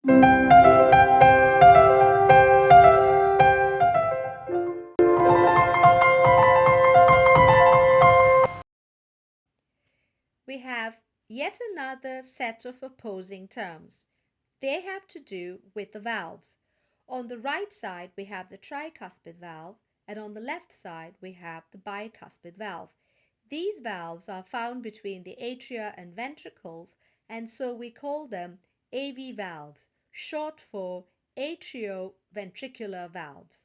We have yet another set of opposing terms. They have to do with the valves. On the right side, we have the tricuspid valve, and on the left side, we have the bicuspid valve. These valves are found between the atria and ventricles, and so we call them AV valves, short for atrioventricular valves.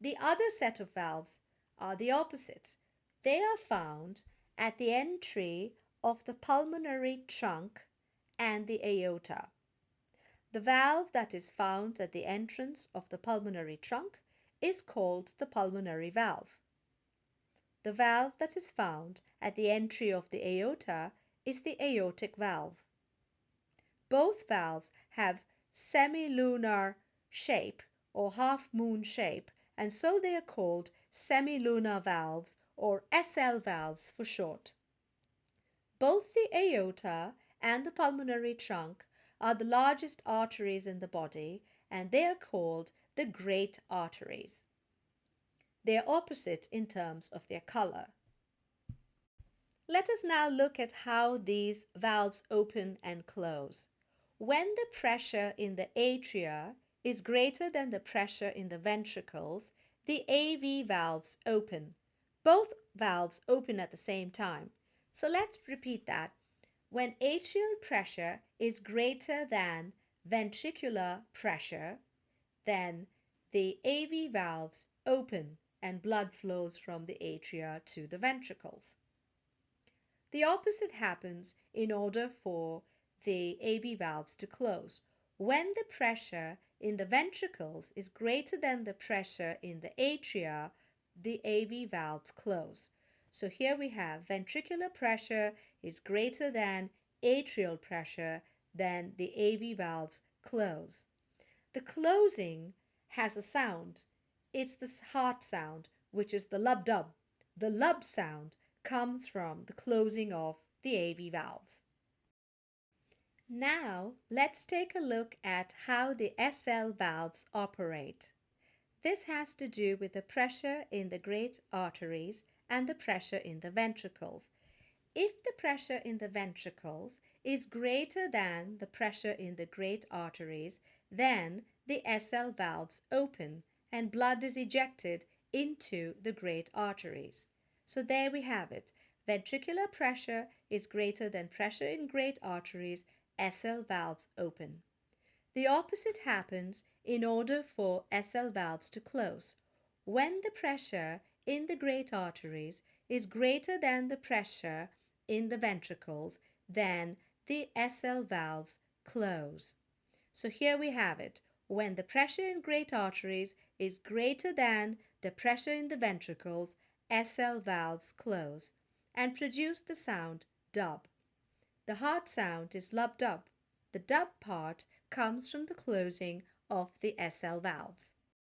The other set of valves are the opposite. They are found at the entry of the pulmonary trunk and the aorta. The valve that is found at the entrance of the pulmonary trunk is called the pulmonary valve. The valve that is found at the entry of the aorta is the aortic valve. Both valves have semilunar shape or half-moon shape, and so they are called semilunar valves or SL valves for short. Both the aorta and the pulmonary trunk are the largest arteries in the body, and they are called the great arteries. They are opposite in terms of their color. Let us now look at how these valves open and close. When the pressure in the atria is greater than the pressure in the ventricles, the AV valves open. Both valves open at the same time. So let's repeat that. When atrial pressure is greater than ventricular pressure, then the AV valves open and blood flows from the atria to the ventricles. The opposite happens in order for the AV valves to close. When the pressure in the ventricles is greater than the pressure in the atria, the AV valves close. So here we have ventricular pressure is greater than atrial pressure, then the AV valves close. The closing has a sound. It's the heart sound, which is the lub-dub. The lub sound comes from the closing of the AV valves. Now let's take a look at how the SL valves operate. This has to do with the pressure in the great arteries and the pressure in the ventricles. If the pressure in the ventricles is greater than the pressure in the great arteries, then the SL valves open and blood is ejected into the great arteries. So there we have it. Ventricular pressure is greater than pressure in great arteries, SL valves open. The opposite happens in order for SL valves to close. When the pressure in the great arteries is greater than the pressure in the ventricles, then the SL valves close. So here we have it. When the pressure in great arteries is greater than the pressure in the ventricles, SL valves close and produce the sound dub. The heart sound is lub-dub. The dub part comes from the closing of the SL valves.